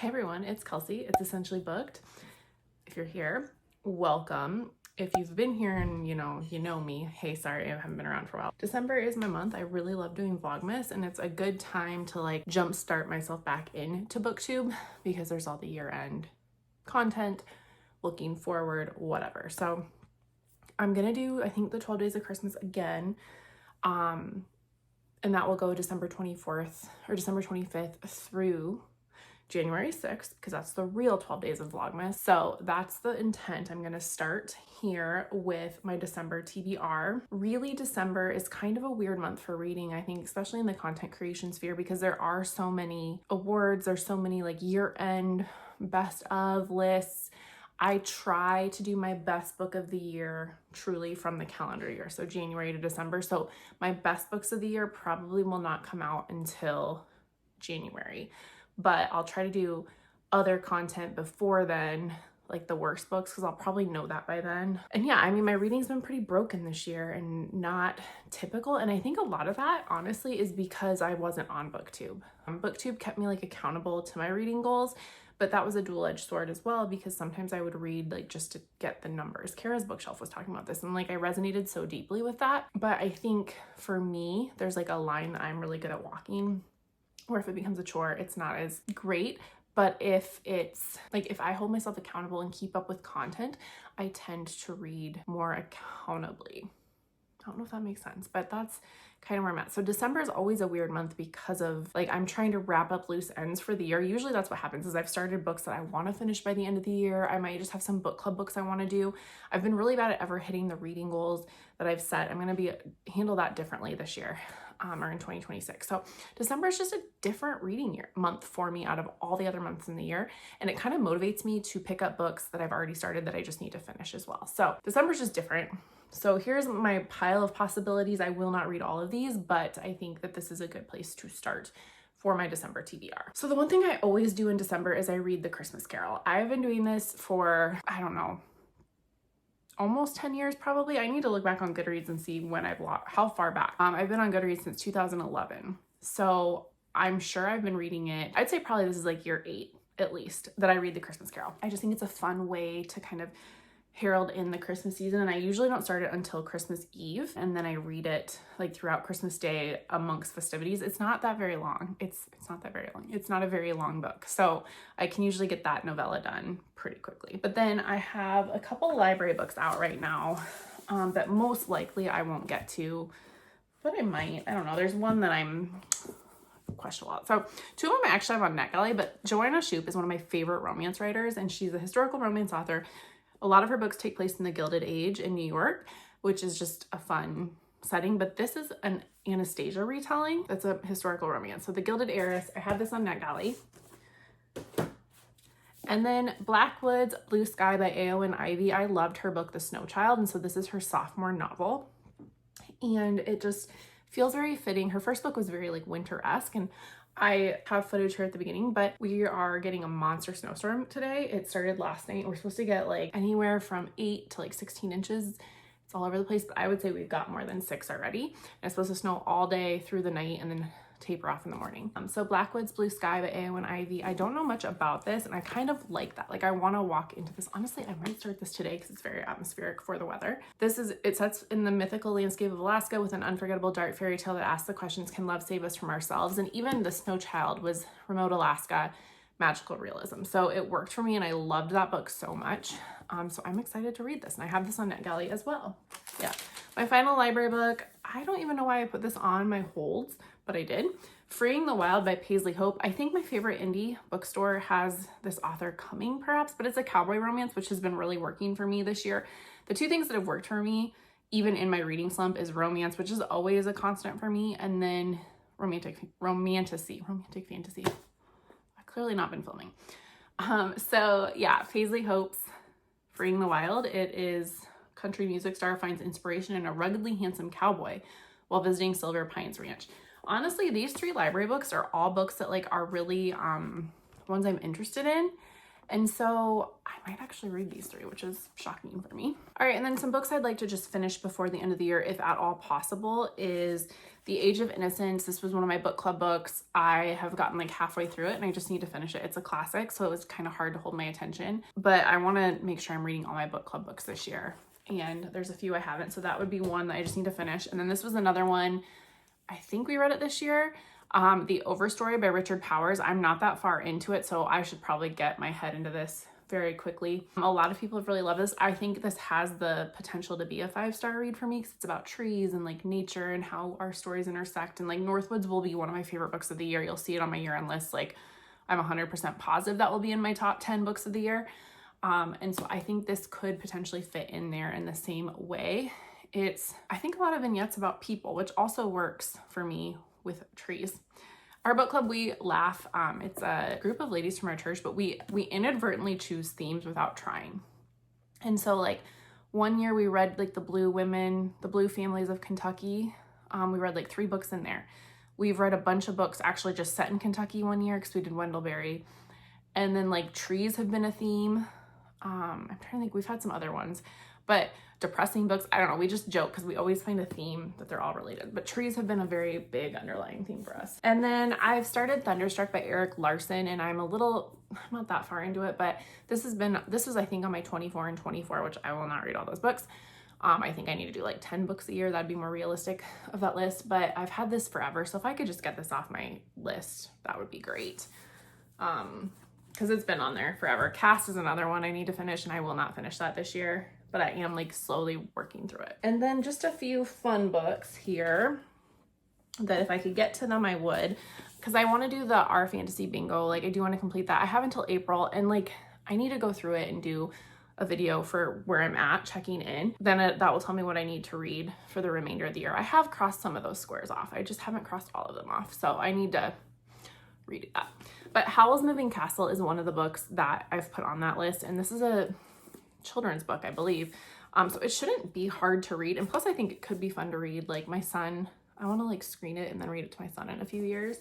Hey everyone, it's Kelsey. It's Essentially Booked. If you're here, welcome. If you've been here and you know me, hey, sorry, I haven't been around for a while. December is my month. I really love doing Vlogmas, and it's a good time to like jumpstart myself back into BookTube because there's all the year-end content, looking forward, whatever. So I'm gonna do, I think, the 12 Days of Christmas again. And that will go December 24th or December 25th through January 6th, because that's the real 12 days of Vlogmas. So that's the intent. I'm gonna start here with my December TBR. Really, December is kind of a weird month for reading, I think, especially in the content creation sphere, because there are so many awards, there's so many like year-end best of lists. I try to do my best book of the year truly from the calendar year, so January to December. So my best books of the year probably will not come out until January, but I'll try to do other content before then, like the worst books, because I'll probably know that by then. And yeah, I mean, my reading's been pretty broken this year and not typical. And I think a lot of that, honestly, is because I wasn't on BookTube. BookTube kept me like accountable to my reading goals, but that was a dual-edged sword as well, because sometimes I would read like just to get the numbers. Kara's Bookshelf was talking about this, and like I resonated so deeply with that. But I think for me, there's like a line that I'm really good at walking, or if it becomes a chore, it's not as great. But if it's like, if I hold myself accountable and keep up with content, I tend to read more accountably. I don't know if that makes sense, but that's kind of where I'm at. So December is always a weird month because of like, I'm trying to wrap up loose ends for the year. Usually that's what happens, is I've started books that I want to finish by the end of the year. I might just have some book club books I want to do. I've been really bad at ever hitting the reading goals that I've set. I'm going to handle that differently this year. Or in 2026. So December is just a different reading month for me out of all the other months in the year. And it kind of motivates me to pick up books that I've already started that I just need to finish as well. So December is just different. So here's my pile of possibilities. I will not read all of these, but I think that this is a good place to start for my December TBR. So the one thing I always do in December is I read The Christmas Carol. I've been doing this for, I don't know, almost 10 years probably. I need to look back on Goodreads and see when how far back. I've been on Goodreads since 2011. So I'm sure I've been reading it. I'd say probably this is like year 8 at least that I read The Christmas Carol. I just think it's a fun way to kind of herald in the Christmas season, and I usually don't start it until Christmas Eve, and then I read it like throughout Christmas Day amongst festivities. It's not that very long. It's not that very long. It's not a very long book, so I can usually get that novella done pretty quickly. But then I have a couple library books out right now that most likely I won't get to, but I might. I don't know. There's one that I'm questionable. So 2 of them I actually have on NetGalley, but Joanna Shupe is one of my favorite romance writers, and she's a historical romance author. A lot of her books take place in the Gilded Age in New York, which is just a fun setting, but this is an Anastasia retelling. That's a historical romance. So The Gilded Heiress, I have this on NetGalley. And then Blackwood's Blue Sky by Eowyn Ivey. I loved her book, The Snow Child, and so this is her sophomore novel. And it just feels very fitting. Her first book was very like winter-esque, and I have footage here at the beginning, but we are getting a monster snowstorm today. It started last night. We're supposed to get like anywhere from 8 to like 16 inches. It's all over the place, but I would say we've got more than 6 already. And it's supposed to snow all day through the night and then taper off in the morning. So Blackwood's Blue Sky by Eowyn Ivey. I don't know much about this, and I kind of like that. Like, I want to walk into this. Honestly, I might start this today because it's very atmospheric for the weather. It sets in the mythical landscape of Alaska with an unforgettable dark fairy tale that asks the questions, can love save us from ourselves? And even The Snow Child was remote Alaska magical realism. So it worked for me, and I loved that book so much. So I'm excited to read this, and I have this on NetGalley as well. Yeah. My final library book, I don't even know why I put this on my holds, but I did. Freeing the Wild by Paisley Hope. I think my favorite indie bookstore has this author coming perhaps, but it's a cowboy romance, which has been really working for me this year. The 2 things that have worked for me, even in my reading slump, is romance, which is always a constant for me, and then romantic fantasy. I've clearly not been filming. So yeah, Paisley Hope's Freeing the Wild. It is country music star finds inspiration in a ruggedly handsome cowboy while visiting Silver Pines Ranch. Honestly, these 3 library books are all books that like are really ones I'm interested in, And so I might actually read these 3, which is shocking for me. All right, and then some books I'd like to just finish before the end of the year, if at all possible, is The Age of Innocence. This was one of my book club books. I have gotten like halfway through it and I just need to finish it. It's a classic, so it was kind of hard to hold my attention, but I want to make sure I'm reading all my book club books this year. And there's a few I haven't, so that would be one that I just need to finish. And then this was another one, I think we read it this year, The Overstory by Richard Powers. I'm not that far into it, so I should probably get my head into this very quickly. A lot of people have really loved this. I think this has the potential to be a 5-star read for me because it's about trees and like nature and how our stories intersect. And like Northwoods will be one of my favorite books of the year. You'll see it on my year-end list. Like I'm 100% positive that will be in my top 10 books of the year. And so I think this could potentially fit in there in the same way. It's, I think, a lot of vignettes about people, which also works for me with trees. Our book club, we laugh. It's a group of ladies from our church, but we inadvertently choose themes without trying. And so like one year we read like the Blue Women, the Blue Families of Kentucky. We read like 3 books in there. We've read a bunch of books actually just set in Kentucky one year because we did Wendellberry. And then like trees have been a theme. I'm trying to think, we've had some other ones, but depressing books, I don't know, we just joke because we always find a theme that they're all related, but trees have been a very big underlying theme for us. And then I've started Thunderstruck by Erik Larson, and I'm not that far into it, but this was I think on my 24 and 24, which I will not read all those books. I think I need to do like 10 books a year. That'd be more realistic of that list, but I've had this forever. So if I could just get this off my list, that would be great. Because it's been on there forever. Caste is another one I need to finish, and I will not finish that this year, but I am like slowly working through it. And then just a few fun books here that if I could get to them, I would, because I want to do the Our Fantasy Bingo. Like I do want to complete that. I have until April, and like I need to go through it and do a video for where I'm at, checking in. Then that will tell me what I need to read for the remainder of the year. I have crossed some of those squares off. I just haven't crossed all of them off. So I need to read that. But Howl's Moving Castle is one of the books that I've put on that list. And this is a children's book, I believe. So it shouldn't be hard to read. And plus I think it could be fun to read. Like my son, I want to like screen it and then read it to my son in a few years.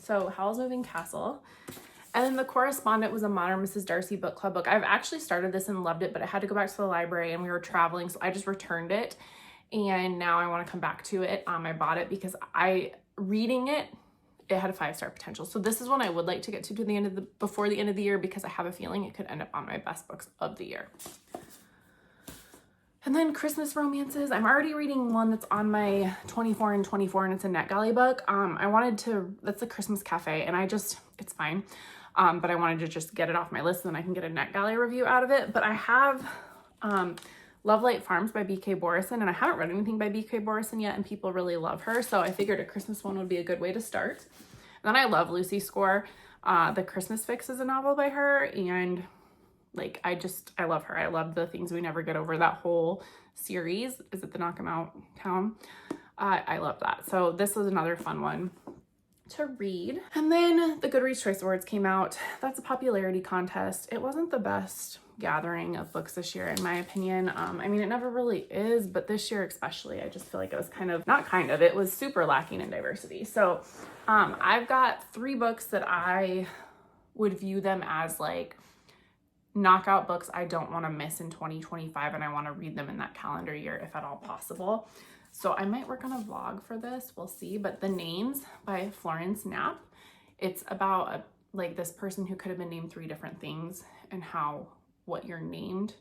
So Howl's Moving Castle. And then The Correspondent was a Modern Mrs. Darcy book club book. I've actually started this and loved it, but I had to go back to the library and we were traveling, so I just returned it. And now I want to come back to it. I bought it because reading it had a 5-star potential. So this is one I would like to get to the end of before the end of the year, because I have a feeling it could end up on my best books of the year. And then Christmas romances. I'm already reading one that's on my 24 and 24, and it's a NetGalley book. That's a Christmas Cafe, and it's fine. But I wanted to just get it off my list, and then I can get a NetGalley review out of it. But I have Love Light Farms by B.K. Borison, and I haven't read anything by B.K. Borison yet, and people really love her, so I figured a Christmas one would be a good way to start. And then I love Lucy Score. The Christmas Fix is a novel by her, and like I love her. I love The Things We Never Get Over, that whole series. Is it the Knock 'Em Out Town? I love that. So this was another fun one to read. And then the Goodreads Choice Awards came out. That's a popularity contest. It wasn't the best gathering of books this year, in my opinion. I mean, it never really is, but this year especially, I just feel like it was it was super lacking in diversity. So I've got 3 books that I would view them as like knockout books I don't want to miss in 2025, and I want to read them in that calendar year if at all possible. So I might work on a vlog for this, we'll see. But The Names by Florence Knapp. It's about this person who could have been named 3 different things, and how what you're named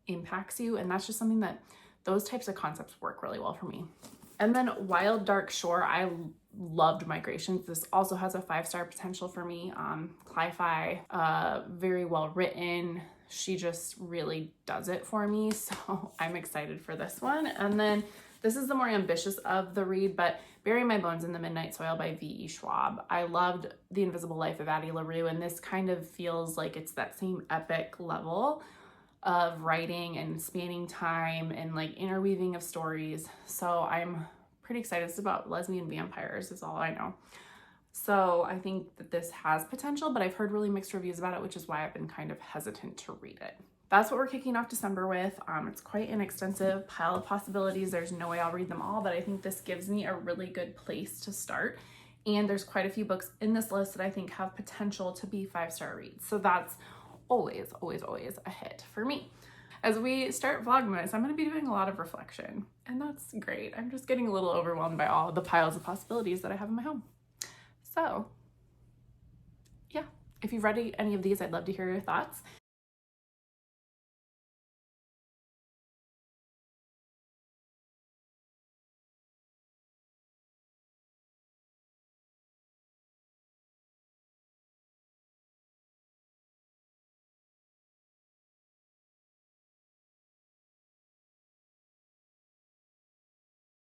impacts you. And that's just something that those types of concepts work really well for me. And then Wild Dark Shore, I loved Migrations. This also has a 5-star potential for me. Cli-Fi, very well written. She just really does it for me. So I'm excited for this one. And then this is the more ambitious of the read, but Bury My Bones in the Midnight Soil by V.E. Schwab. I loved The Invisible Life of Addie LaRue, and this kind of feels like it's that same epic level of writing and spanning time and like interweaving of stories. So I'm pretty excited. It's about lesbian vampires is all I know. So I think that this has potential, but I've heard really mixed reviews about it, which is why I've been kind of hesitant to read it. That's what we're kicking off December with. It's quite an extensive pile of possibilities. There's no way I'll read them all, but I think this gives me a really good place to start. And there's quite a few books in this list that I think have potential to be 5-star reads. So that's always, always, always a hit for me. As we start Vlogmas, I'm going to be doing a lot of reflection, and that's great. I'm just getting a little overwhelmed by all the piles of possibilities that I have in my home. So yeah, if you've read any of these, I'd love to hear your thoughts.